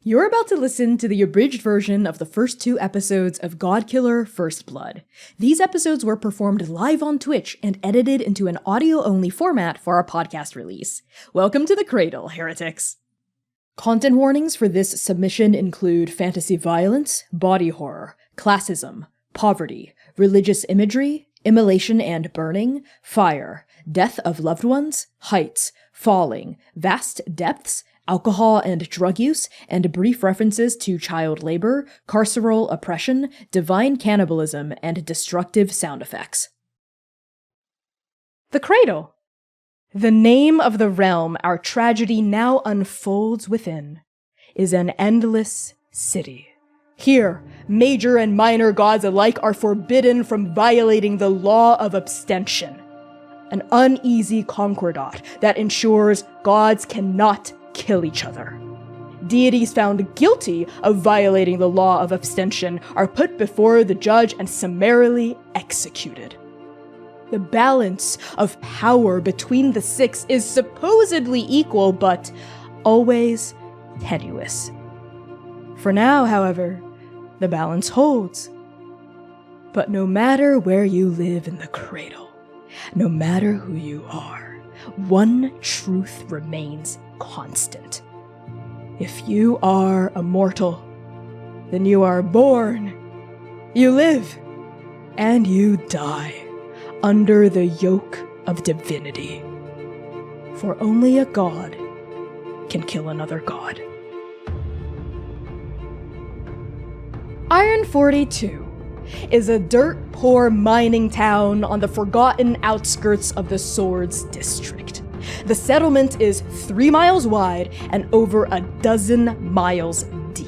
You're about to listen to the abridged version of the first 2 episodes of Godkiller First Blood. These episodes were performed live on Twitch and edited into an audio-only format for our podcast release. Welcome to the Cradle, heretics! Content warnings for this submission include fantasy violence, body horror, classism, poverty, religious imagery, immolation and burning, fire, death of loved ones, heights, falling, vast depths, alcohol and drug use, and brief references to child labor, carceral oppression, divine cannibalism, and destructive sound effects. The Cradle. The name of the realm our tragedy now unfolds within is an endless city. Here, major and minor gods alike are forbidden from violating the law of abstention, an uneasy concordat that ensures gods cannot kill each other. Deities found guilty of violating the law of abstention are put before the judge and summarily executed. The balance of power between the 6 is supposedly equal, but always tenuous. For now, however, the balance holds. But no matter where you live in the Cradle, no matter who you are, one truth remains constant. If you are a mortal, then you are born, you live, and you die under the yoke of divinity. For only a god can kill another god. Iron 42 is a dirt-poor mining town on the forgotten outskirts of the Swords District. The settlement is 3 miles wide and over a dozen miles deep.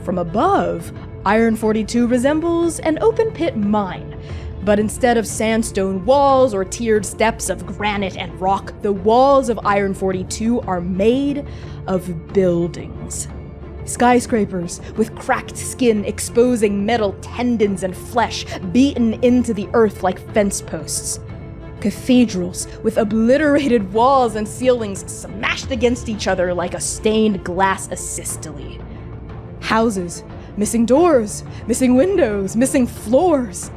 From above, Iron 42 resembles an open-pit mine, but instead of sandstone walls or tiered steps of granite and rock, the walls of Iron 42 are made of buildings. Skyscrapers with cracked skin exposing metal tendons and flesh beaten into the earth like fence posts. Cathedrals with obliterated walls and ceilings smashed against each other like a stained glass asystole. Houses, missing doors, missing windows, missing floors.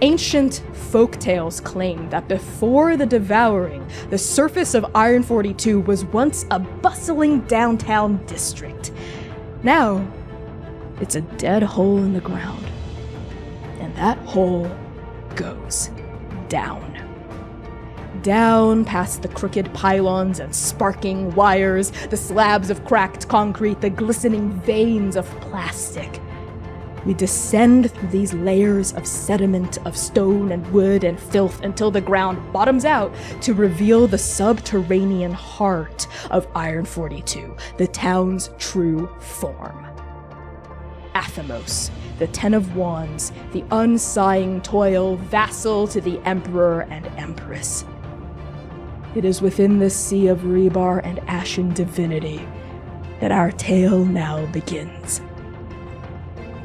Ancient folktales claim that before the devouring, the surface of Iron 42 was once a bustling downtown district. Now, it's a dead hole in the ground. And that hole goes down. Down past the crooked pylons and sparking wires, the slabs of cracked concrete, the glistening veins of plastic. We descend through these layers of sediment, of stone and wood and filth until the ground bottoms out to reveal the subterranean heart of Iron 42, the town's true form. Athemos, the Ten of Wands, the unsighing toil, vassal to the Emperor and Empress. It is within this sea of rebar and ashen divinity that our tale now begins.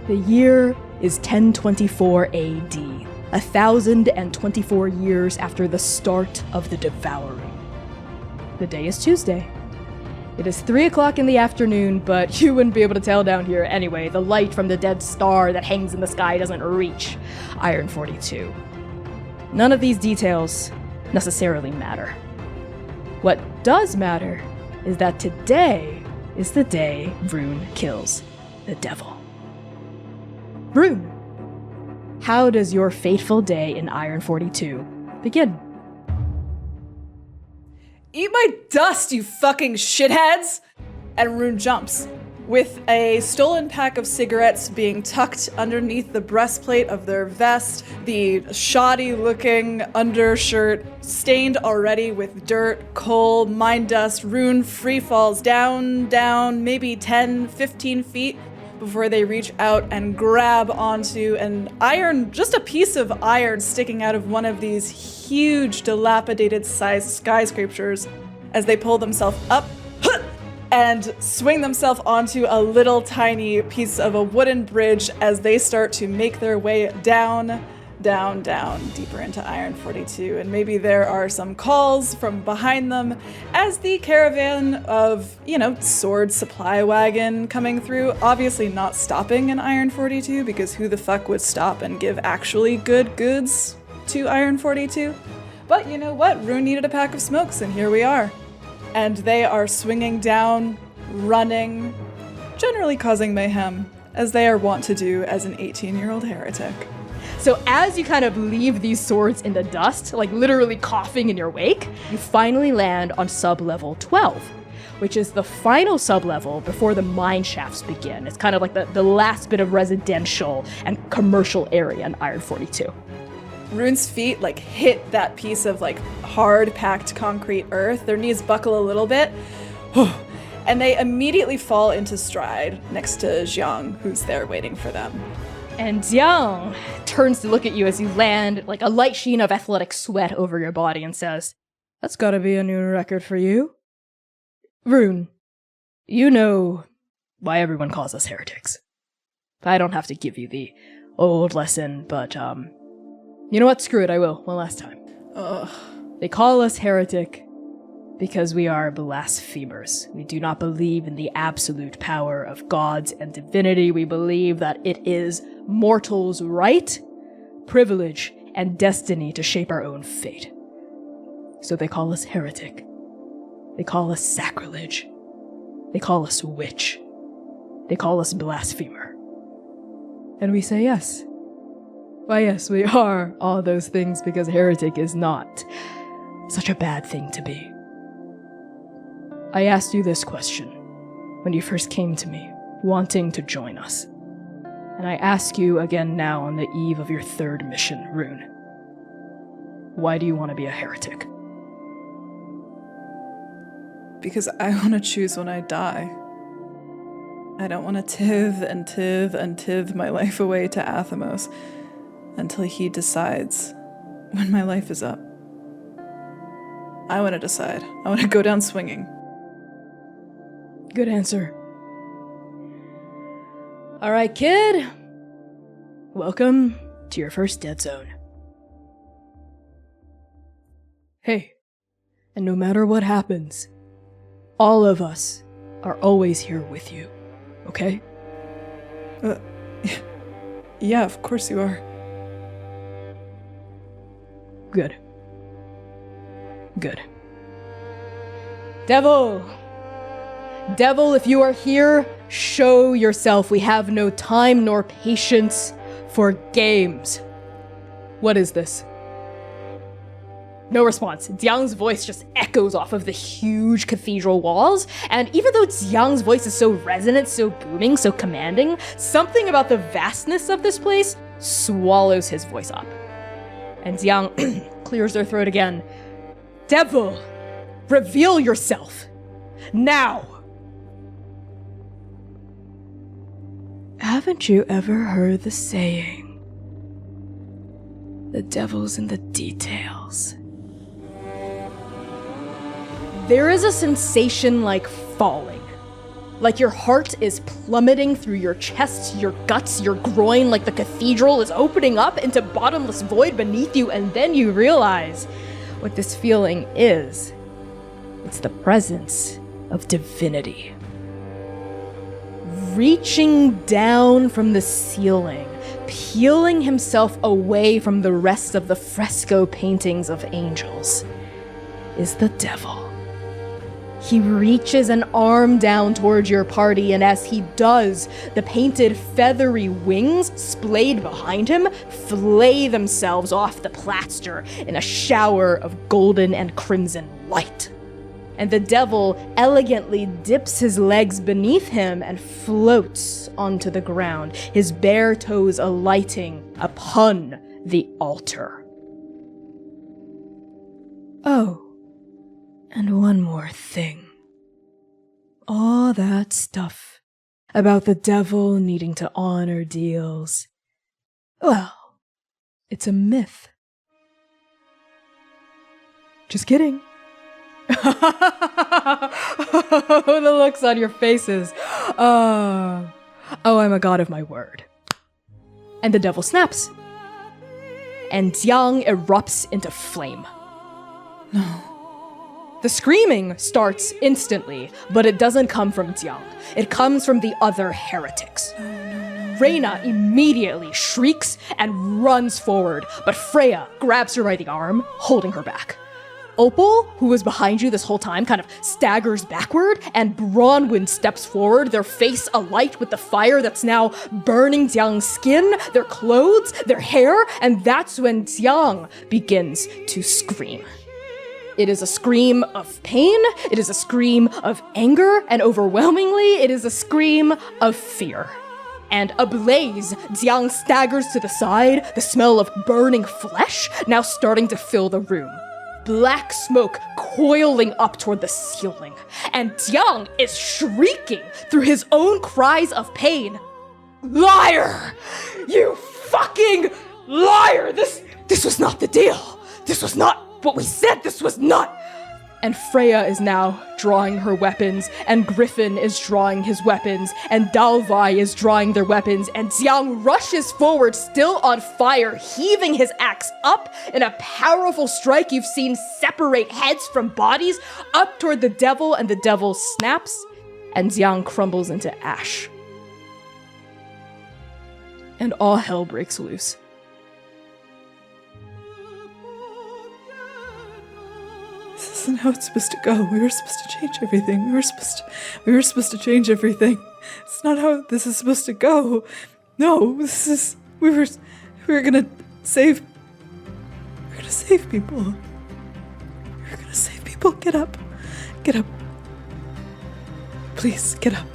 The year is 1024 AD, 1,024 years after the start of the devouring. The day is Tuesday. It is 3 o'clock in the afternoon, but you wouldn't be able to tell down here anyway. The light from the dead star that hangs in the sky doesn't reach Iron 42. None of these details necessarily matter. What does matter is that today is the day Rune kills the devil. Rune, how does your fateful day in Iron 42 begin? Eat my dust, you fucking shitheads! And Rune jumps, with a stolen pack of cigarettes being tucked underneath the breastplate of their vest, the shoddy-looking undershirt stained already with dirt, coal, mine dust. Rune free falls down, maybe 10, 15 feet before they reach out and grab onto just a piece of iron sticking out of one of these huge dilapidated sized skyscrapers as they pull themselves up and swing themselves onto a little tiny piece of a wooden bridge as they start to make their way down down, deeper into Iron 42, and maybe there are some calls from behind them as the caravan of, sword supply wagon coming through, obviously not stopping in Iron 42, because who the fuck would stop and give actually good goods to Iron 42? But you know what? Rune needed a pack of smokes, and here we are. And they are swinging down, running, generally causing mayhem, as they are wont to do as an 18-year-old heretic. So as you kind of leave these swords in the dust, like literally coughing in your wake, you finally land on sub-level 12, which is the final sub-level before the mine shafts begin. It's kind of like the last bit of residential and commercial area in Iron 42. Rune's feet hit that piece of hard packed concrete earth. Their knees buckle a little bit, and they immediately fall into stride next to Jiang, who's there waiting for them. And Jiang turns to look at you as you land, a light sheen of athletic sweat over your body, and says, "That's gotta be a new record for you. Rune, you know why everyone calls us heretics. I don't have to give you the old lesson, but, you know what? Screw it, I will. One last time. Ugh. They call us heretic because we are blasphemers. We do not believe in the absolute power of gods and divinity. We believe that it is mortals' right, privilege, and destiny to shape our own fate. So they call us heretic. They call us sacrilege. They call us witch. They call us blasphemer. And we say yes. Why, yes, we are all those things because heretic is not such a bad thing to be. I asked you this question when you first came to me, wanting to join us. And I ask you again now on the eve of your third mission, Rune. Why do you want to be a heretic? Because I want to choose when I die. I don't want to tiv my life away to Athamos until he decides when my life is up. I want to decide. I want to go down swinging. Good answer. All right, kid. Welcome to your first dead zone. Hey, and no matter what happens, all of us are always here with you, okay? Yeah, of course you are. Good. Devil! Devil, if you are here, show yourself. We have no time nor patience for games. What is this? No response. Jiang's voice just echoes off of the huge cathedral walls, and even though Jiang's voice is so resonant, so booming, so commanding, something about the vastness of this place swallows his voice up. And Jiang clears their throat again. Devil, reveal yourself. Now! Haven't you ever heard the saying, the devil's in the details? There is a sensation like falling. Like your heart is plummeting through your chest, your guts, your groin, like the cathedral is opening up into bottomless void beneath you, and then you realize what this feeling is. It's the presence of divinity. Reaching down from the ceiling, peeling himself away from the rest of the fresco paintings of angels, is the devil. He reaches an arm down towards your party, and as he does, the painted feathery wings splayed behind him flay themselves off the plaster in a shower of golden and crimson light. And the devil elegantly dips his legs beneath him and floats onto the ground, his bare toes alighting upon the altar. Oh, and one more thing. All that stuff about the devil needing to honor deals. Well, it's a myth. Just kidding. Oh, the looks on your faces. Oh, I'm a god of my word. And the devil snaps. and Jiang erupts into flame. No. The screaming starts instantly, but it doesn't come from Jiang. It comes from the other heretics. Reyna immediately shrieks and runs forward, but Freya grabs her by the arm, holding her back. Opal, who was behind you this whole time, kind of staggers backward, and Bronwyn steps forward, their face alight with the fire that's now burning Jiang's skin, their clothes, their hair, and that's when Jiang begins to scream. It is a scream of pain, it is a scream of anger, and overwhelmingly, it is a scream of fear. And ablaze, Jiang staggers to the side, the smell of burning flesh now starting to fill the room. Black smoke coiling up toward the ceiling, and Jiang is shrieking through his own cries of pain. Liar! You fucking liar! This was not the deal! This was not what we said! This was not! And Freya is now drawing her weapons, and Griffin is drawing his weapons, and Dalvai is drawing their weapons, and Jiang rushes forward, still on fire, heaving his axe up in a powerful strike you've seen separate heads from bodies, up toward the devil, and the devil snaps, and Jiang crumbles into ash. And all hell breaks loose. This isn't how it's supposed to go. We were supposed to change everything. We were supposed to change everything. It's not how this is supposed to go. No, we were gonna save people. We're gonna save people. Get up. Please, get up.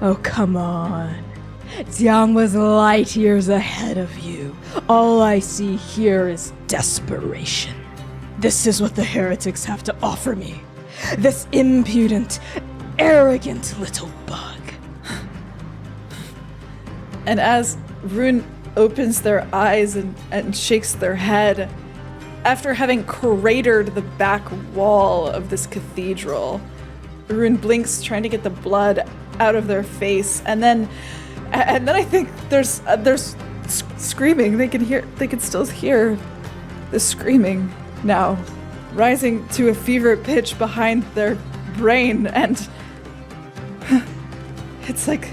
Oh, come on. Jiang was light years ahead of you. All I see here is desperation. This is what the heretics have to offer me. This impudent, arrogant little bug. And as Rune opens their eyes and shakes their head, after having cratered the back wall of this cathedral, Rune blinks, trying to get the blood out of their face, and then I think there's screaming. They can still hear the screaming now, rising to a fever pitch behind their brain, and it's like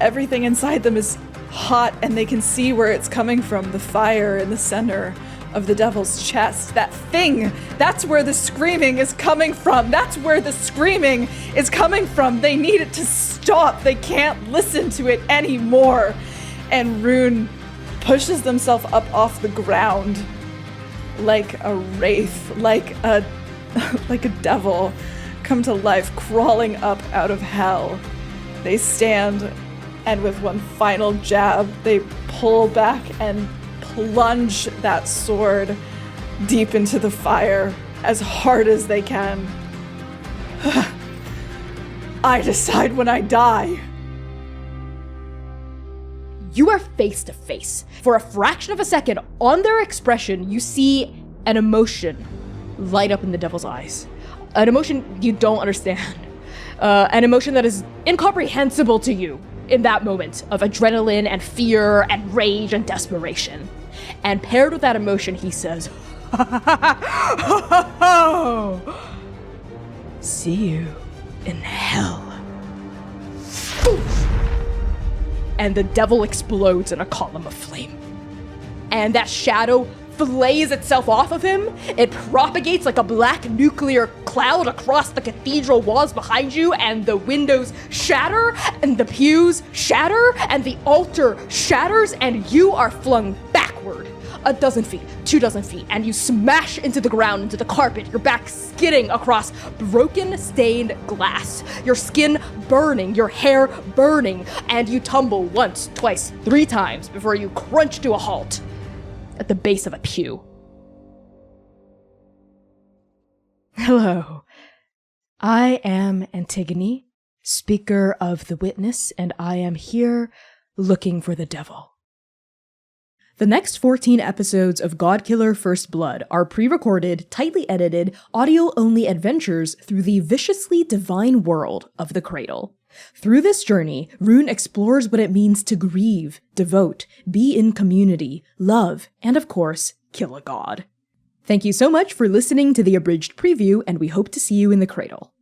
everything inside them is hot, and they can see where it's coming from, the fire in the center of the devil's chest. That thing, that's where the screaming is coming from. That's where the screaming is coming from. They need it to stop. They can't listen to it anymore. And Rune pushes himself up off the ground like a wraith, like a devil come to life, crawling up out of hell. They stand, and with one final jab, they pull back and plunge that sword deep into the fire as hard as they can. I decide when I die. You are face to face. For a fraction of a second, on their expression, you see an emotion light up in the devil's eyes. An emotion you don't understand. An emotion that is incomprehensible to you in that moment of adrenaline and fear and rage and desperation. And paired with that emotion, he says, see you in hell. And the devil explodes in a column of flame. And that shadow flays itself off of him. It propagates like a black nuclear cloud across the cathedral walls behind you, and the windows shatter, and the pews shatter, and the altar shatters, and you are flung backward 12 feet, 24 feet, and you smash into the ground, into the carpet, your back skidding across broken, stained glass, your skin burning, your hair burning, and you tumble once, twice, 3 times before you crunch to a halt at the base of a pew. Hello. I am Antigone, speaker of the witness, and I am here looking for the devil. The next 14 episodes of Godkiller First Blood are pre-recorded, tightly edited, audio-only adventures through the viciously divine world of the Cradle. Through this journey, Rune explores what it means to grieve, devote, be in community, love, and of course, kill a god. Thank you so much for listening to the abridged preview, and we hope to see you in the Cradle.